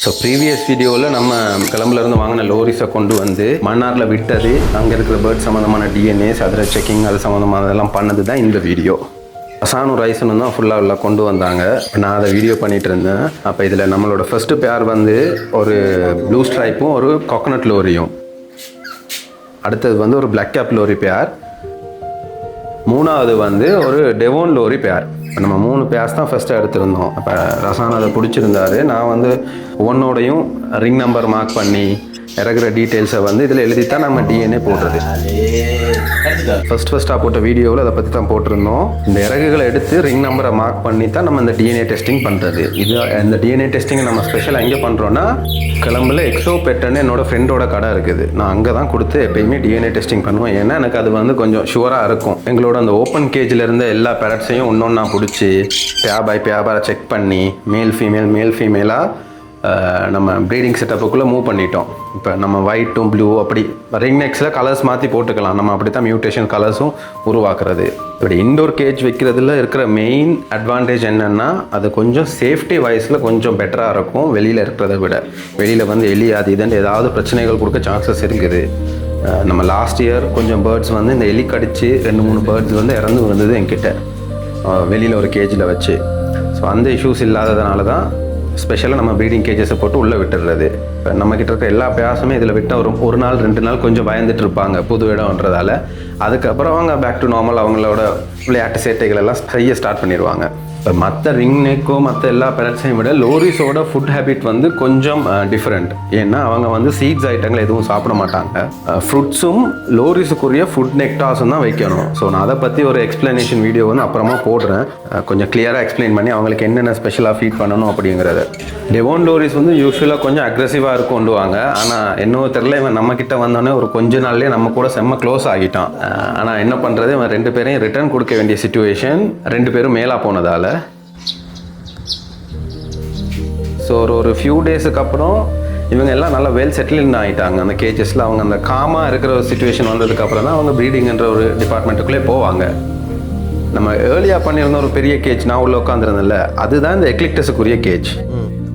So previous வீடியோவில் நம்ம கிளம்புலேருந்து வாங்கின லோரிஸை கொண்டு வந்து மன்னாரில் விட்டது, அங்கே இருக்கிற பேர்ட் சம்மந்தமான டிஎன்ஏஸ் அதில் செக்கிங் அது சம்மந்தமானதெல்லாம் பண்ணது தான் இந்த வீடியோ. அசானு ரைசனும் தான் ஃபுல்லாக கொண்டு வந்தாங்க. நான் அதை வீடியோ பண்ணிகிட்டு இருந்தேன். அப்போ இதில் நம்மளோட ஃபஸ்ட்டு பேர் வந்து ஒரு ப்ளூ ஸ்ட்ரைப்பும் ஒரு கோகனட் லோரியும், அடுத்தது வந்து ஒரு பிளாக் கேப் லோரி பேர், மூணாவது வந்து ஒரு டெவோன் லோரி பேர். இப்போ நம்ம 3 பேர்ஸ் தான் ஃபஸ்ட்டு எடுத்திருந்தோம். அப்போ ரசான் அதை பிடிச்சிருந்தாரு. நான் வந்து ஒவ்வொன்னோடையும் ரிங் நம்பர் மார்க் பண்ணி இறக்குற டீட்டெயில்ஸை வந்து இதில் எழுதித்தான் நம்ம டிஎன்ஏ போடுறது. ஃபஸ்ட்டாக போட்ட வீடியோவில் அதை பற்றி தான் போட்டிருந்தோம். இந்த இறகுகளை எடுத்து ரிங் நம்பரை மார்க் பண்ணி தான் நம்ம இந்த டிஎன்ஏ டெஸ்டிங் பண்ணுறது. இது இந்த டிஎன்ஏ டெஸ்டிங் நம்ம ஸ்பெஷலாக எங்கே பண்ணுறோன்னா, கிளம்புல எக்ஸோ பெட்டுன்னு என்னோட ஃப்ரெண்டோட கடை இருக்குது. நான் அங்கே தான் கொடுத்து எப்பயுமே டிஎன்ஏ டெஸ்டிங் பண்ணுவேன். ஏன்னா எனக்கு அது வந்து கொஞ்சம் ஷுவராக இருக்கும். எங்களோட அந்த ஓப்பன் கேஜில் இருந்த எல்லா பேரட்ஸையும் ஒன்றொன்னா பிடிச்சி பேபாக செக் பண்ணி மேல் ஃபீமேலாக நம்ம ப்ரீடிங் செட்டப்புக்குள்ளே மூவ் பண்ணிட்டோம். இப்போ நம்ம ஒயிட்டும் ப்ளூ அப்படி ரிங்நெக்ஸில் கலர்ஸ் மாற்றி போட்டுக்கலாம். நம்ம அப்படி தான் மியூட்டேஷன் கலர்ஸும் உருவாக்குறது. இப்படி இன்டோர் கேஜ் வைக்கிறதுல இருக்கிற மெயின் அட்வான்டேஜ் என்னென்னா, அது கொஞ்சம் சேஃப்டி வைஸில் கொஞ்சம் பெட்டராக இருக்கும் வெளியில் இருக்கிறத விட. வெளியில் வந்து எலி அது இதுன்னு ஏதாவது பிரச்சனைகள் கொடுக்க சான்சஸ் இருக்குது. நம்ம லாஸ்ட் இயர் கொஞ்சம் பேர்ட்ஸ் வந்து இந்த எலி கடிச்சு 2-3 பேர்ட்ஸ் வந்து இறந்து வந்தது என்கிட்ட வெளியில் ஒரு கேஜில் வச்சு. ஸோ அந்த இஷ்யூஸ் இல்லாததுனால தான் ஸ்பெஷலாக நம்ம ப்ரீடிங் கேஜஸை போட்டு உள்ளே விட்டுடுறது. இப்போ நம்மக்கிட்ட இருக்க எல்லா பேஸுமே இதில் விட்டால் ஒரு நாள் 2 நாள் கொஞ்சம் பயந்துட்டு இருப்பாங்க புது இடம்ன்றதால. அதுக்கப்புறம் அவங்க பேக் டு நார்மல் அவங்களோட விளையாட்டு சேட்டைகள் எல்லாம் செய்ய ஸ்டார்ட் பண்ணிடுவாங்க. இப்போ மற்ற ரிங்நெக்கோ மற்ற எல்லா பேரட்ஸையும் விட லோரிஸோட ஃபுட் ஹேபிட் வந்து கொஞ்சம் டிஃப்ரெண்ட். ஏன்னா அவங்க வந்து சீட்ஸ் ஐட்டங்கள் எதுவும் சாப்பிட மாட்டாங்க. ஃப்ரூட்ஸும் லோரிஸுக்குரிய ஃபுட் நெக்டாஸும் தான் வைக்கணும். ஸோ நான் அதை பற்றி ஒரு எக்ஸ்ப்ளனேஷன் வீடியோ வந்து அப்புறமா போடுறேன். கொஞ்சம் கிளியராக எக்ஸ்பிளைன் பண்ணி அவங்களுக்கு என்னென்ன ஸ்பெஷலாக ஃபீட் பண்ணணும் அப்படிங்கிறத. டெவோன் லோரிஸ் வந்து யூஸ்வலாக கொஞ்சம் அக்ரெசிவாக கொண்டுவாங்க. ஆனால் என்னவோ தெரியல, இவன் நம்மக்கிட்ட வந்தோடனே ஒரு கொஞ்ச நாள்லேயே நம்ம கூட செம்ம க்ளோஸ் ஆகிட்டான். ஆனால் என்ன பண்ணுறது, இவன் 2 பேரையும் ரிட்டர்ன் கொடுக்க வேண்டிய சிச்சுவேஷன், 2 பேரும் மேலாக போனதால். ஸோ ஒரு ஃபியூ டேஸுக்கு அப்புறம் இவங்க எல்லாம் நல்லா வெல் செட்டில்டு ஆகிட்டாங்க அந்த கேஜஸில். அவங்க அந்த காமாக இருக்கிற ஒரு சிச்சுவேஷன் வந்ததுக்கப்புறம் தான் அவங்க ப்ரீடிங்ன்ற ஒரு டிபார்ட்மெண்ட்டுக்குள்ளே போவாங்க. நம்ம ஏர்லியாக பண்ணியிருந்த ஒரு பெரிய கேஜ் நான் உள்ள உட்காந்துருந்தேன்ல, அதுதான் இந்த எக்லிக்டஸுக்குரிய கேஜ்.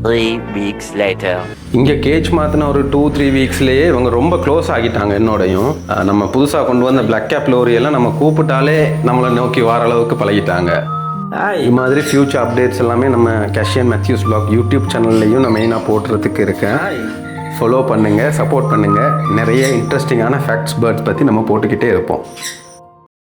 3 weeks later. இங்கே கேஜ் மாற்றின ஒரு 2-3 வீக்ஸ்லேயே இவங்க ரொம்ப க்ளோஸ் ஆகிட்டாங்க என்னோடையும். நம்ம புதுசாக கொண்டு வந்த பிளாக் கேப் லோரியெல்லாம் நம்ம கூப்பிட்டாலே நம்மளை நோக்கி வர அளவுக்கு பழகிட்டாங்க. இது மாதிரி ஃபியூச்சர் அப்டேட்ஸ் எல்லாமே நம்ம கேஷியன் மேத்யூஸ் vlog யூடியூப் சேனல்லையும் நான் மெயினாக போடுறதுக்கு இருக்கேன். ஃபாலோ பண்ணுங்கள், சப்போர்ட் பண்ணுங்கள். நிறைய இன்ட்ரெஸ்டிங்கான ஃபேக்ட்ஸ் பேர்ட்ஸ் பற்றி நம்ம போட்டுக்கிட்டே இருப்போம்.